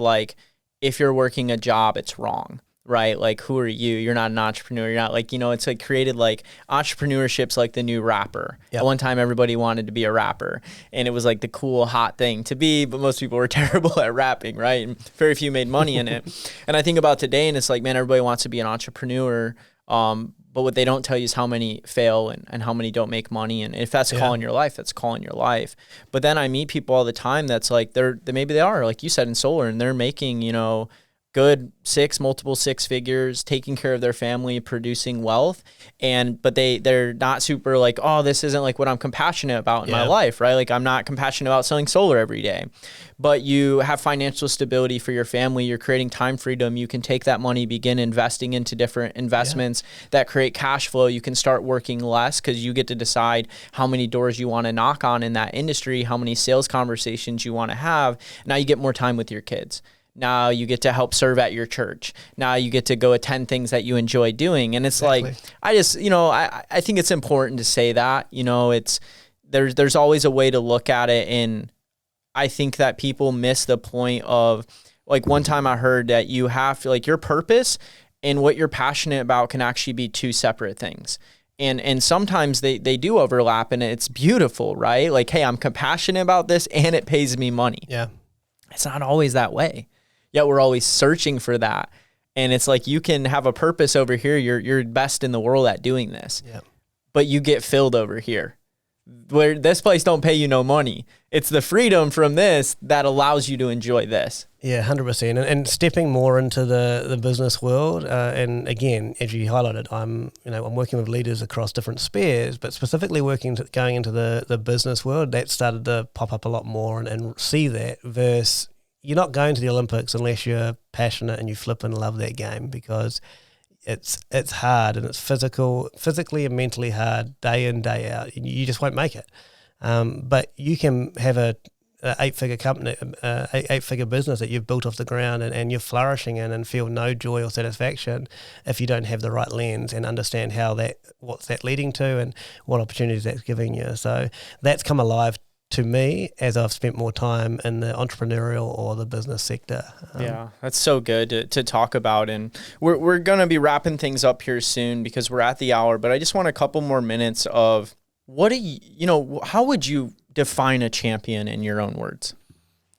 if you're working a job, it's wrong. Right? Like, who are you? You're not an entrepreneur. You're not it's created entrepreneurship's like the new rapper. Yep. At one time, everybody wanted to be a rapper, and it was like the cool, hot thing to be, but most people were terrible at rapping, right? And very few made money in it. And I think about today, and it's like, man, everybody wants to be an entrepreneur. But what they don't tell you is how many fail and how many don't make money. And if that's calling your life, that's calling your life. But then I meet people all the time that's like, maybe they are, like you said, in solar, and they're making, good multiple six figures, taking care of their family, producing wealth. But they're not super like, oh, this isn't like what I'm compassionate about in my life, right? Like, I'm not compassionate about selling solar every day. But you have financial stability for your family. You're creating time freedom. You can take that money, begin investing into different investments that create cash flow. You can start working less because you get to decide how many doors you want to knock on in that industry, how many sales conversations you want to have. Now you get more time with your kids. Now you get to help serve at your church. Now you get to go attend things that you enjoy doing. And it's like, I just, I think it's important to say that, there's always a way to look at it. And I think that people miss the point of, like, one time I heard that you have to, your purpose and what you're passionate about can actually be two separate things. And sometimes they do overlap, and it's beautiful, right? Like, hey, I'm compassionate about this and it pays me money. Yeah. It's not always that way. Yet we're always searching for that. And it's like, you can have a purpose over here. You're best in the world at doing this. Yeah. But you get filled over here. where this place don't pay you no money. It's the freedom from this that allows you to enjoy this. Yeah, 100%. And stepping more into the business world, and again, as you highlighted, I'm working with leaders across different spheres, but specifically going into the business world, that started to pop up a lot more and see that versus you're not going to the Olympics unless you're passionate and you flip and love that game, because it's hard and it's physically and mentally hard day in, day out. You just won't make it. But you can have a 8-figure company, 8-figure business that you've built off the ground and you're flourishing in and feel no joy or satisfaction if you don't have the right lens and understand what's that leading to and what opportunities that's giving you. So that's come alive to me as I've spent more time in the entrepreneurial or the business sector. Yeah, that's so good to talk about. And we're going to be wrapping things up here soon because we're at the hour, but I just want a couple more minutes of how would you define a champion in your own words?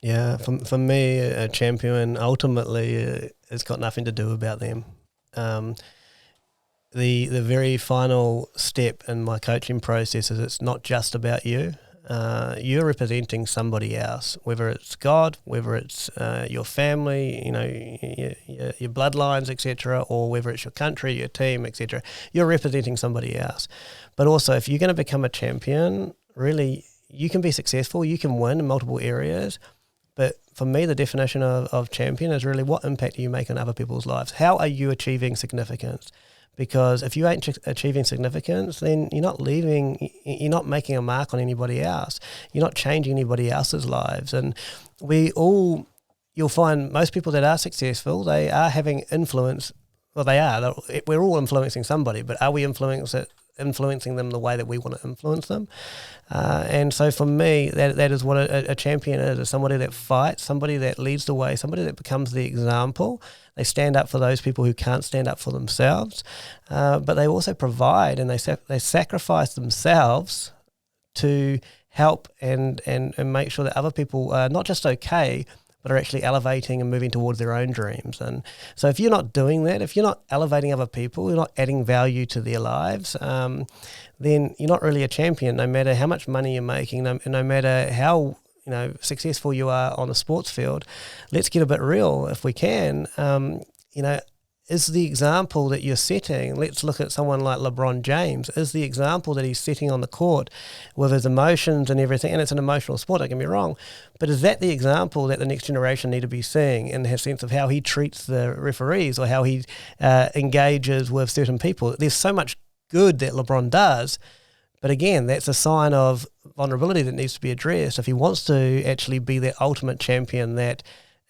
Yeah, for me, a champion ultimately it's got nothing to do about them. The very final step in my coaching process is it's not just about you. You're representing somebody else, whether it's God, whether it's your family, your bloodlines, etc., or whether it's your country, your team, etc. You're representing somebody else. But also, if you're going to become a champion, really, you can be successful, you can win in multiple areas. But for me, the definition of champion is really what impact do you make on other people's lives? How are you achieving significance? Because if you ain't achieving significance, then you're not making a mark on anybody else. You're not changing anybody else's lives. And you'll find most people that are successful, they are having influence. Well, they are. We're all influencing somebody, but are we influencing them the way that we want to influence them? And so for me, that is what a champion is somebody that fights, somebody that leads the way, somebody that becomes the example. They stand up for those people who can't stand up for themselves, but they also provide and they sacrifice themselves to help and make sure that other people are not just okay, but are actually elevating and moving towards their own dreams. And so if you're not doing that, if you're not elevating other people, you're not adding value to their lives, then you're not really a champion, no matter how much money you're making, no matter how successful you are on a sports field. Let's get a bit real if we can. Is the example that you're setting, let's look at someone like LeBron James, is the example that he's setting on the court with his emotions and everything, and it's an emotional sport, don't get me wrong, but is that the example that the next generation need to be seeing in the sense of how he treats the referees or how he engages with certain people? There's so much good that LeBron does, but again, that's a sign of vulnerability that needs to be addressed. If he wants to actually be that ultimate champion, that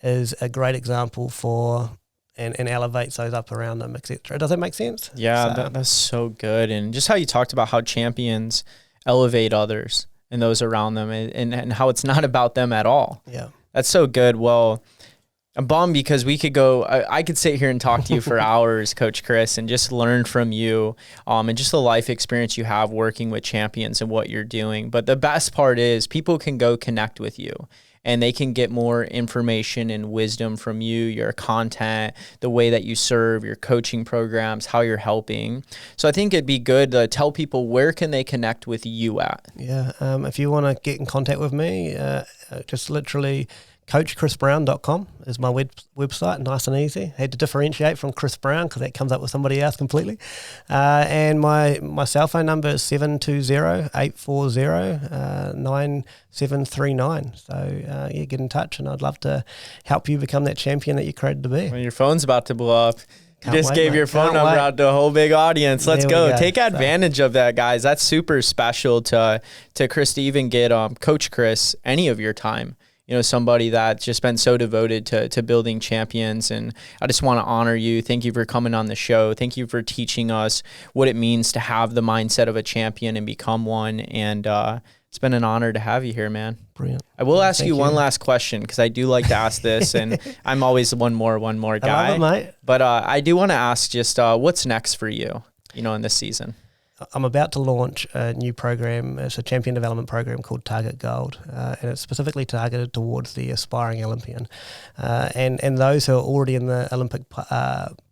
is a great example for and elevates those up around them, etc. Does that make sense? Yeah, that's so good. And just how you talked about how champions elevate others and those around them and how it's not about them at all. Yeah. That's so good. Well, I'm bummed because we could go, I could sit here and talk to you for hours, Coach Chris, and just learn from you and just the life experience you have working with champions and what you're doing. But the best part is people can go connect with you and they can get more information and wisdom from you, your content, the way that you serve, your coaching programs, how you're helping. So I think it'd be good to tell people where can they connect with you at? Yeah, if you want to get in contact with me, just literally coachchrisbrown.com is my website, nice and easy. Had to differentiate from Chris Brown because that comes up with somebody else completely. And my cell phone number is 720-840-9739. So get in touch and I'd love to help you become that champion that you're created to be. When your phone's about to blow up, you just gave your phone number out to a whole big audience. Let's go. Take advantage of that, guys. That's super special to Chris to even get Coach Chris any of your time. Somebody that's just been so devoted to building champions. And I just want to honor you. Thank you for coming on the show. Thank you for teaching us what it means to have the mindset of a champion and become one. And it's been an honor to have you here, man. Brilliant. I will ask you one last question because I do like to ask this, and I'm always one more guy. I love it, mate. But I do want to ask just what's next for you, in this season? I'm about to launch a new program. It's a champion development program called Target Gold, and it's specifically targeted towards the aspiring Olympian and those who are already in the Olympic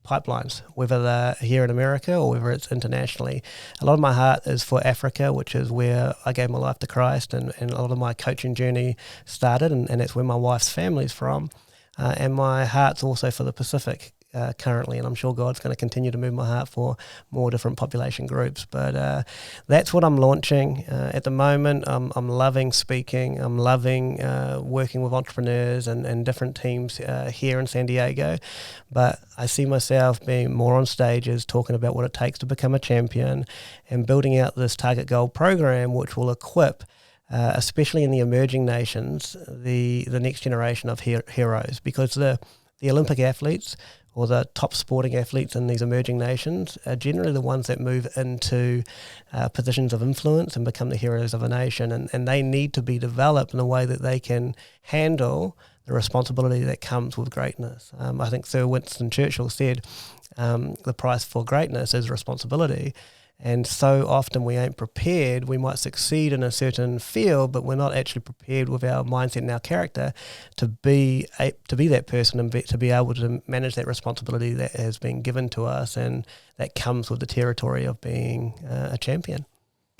pipelines, whether they're here in America or whether it's internationally. A lot of my heart is for Africa, which is where I gave my life to Christ, and a lot of my coaching journey started, and that's where my wife's family's from. And my heart's also for the Pacific currently, and I'm sure God's going to continue to move my heart for more different population groups. But that's what I'm launching at the moment. I'm loving speaking. I'm loving working with entrepreneurs and different teams here in San Diego. But I see myself being more on stages, talking about what it takes to become a champion, and building out this Target Gold program, which will equip especially in the emerging nations, the next generation of heroes, because the Olympic athletes or the top sporting athletes in these emerging nations are generally the ones that move into positions of influence and become the heroes of a nation, and they need to be developed in a way that they can handle the responsibility that comes with greatness. I think Sir Winston Churchill said the price for greatness is responsibility. And so often we ain't prepared. We might succeed in a certain field, but we're not actually prepared with our mindset and our character to be that person and to be able to manage that responsibility that has been given to us, and that comes with the territory of being a champion.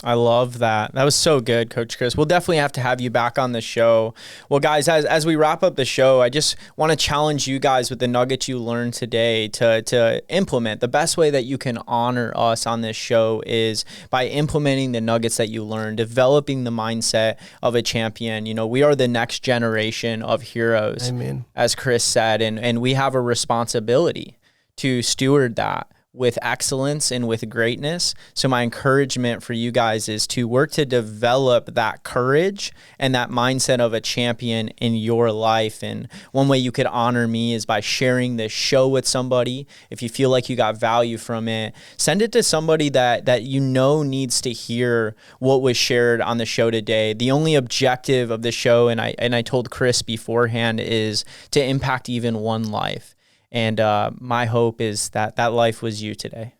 I love that. That was so good, Coach Chris. We'll definitely have to have you back on the show. Well, guys, as we wrap up the show, I just want to challenge you guys with the nuggets you learned today to implement. The best way that you can honor us on this show is by implementing the nuggets that you learned, developing the mindset of a champion. You know, we are the next generation of heroes, Amen. As Chris said, and we have a responsibility to steward that with excellence and with greatness. So my encouragement for you guys is to work to develop that courage and that mindset of a champion in your life. And one way you could honor me is by sharing this show with somebody. If you feel like you got value from it, send it to somebody that you know needs to hear what was shared on the show today. The only objective of the show, and I told Chris beforehand, is to impact even one life. And my hope is that life was you today.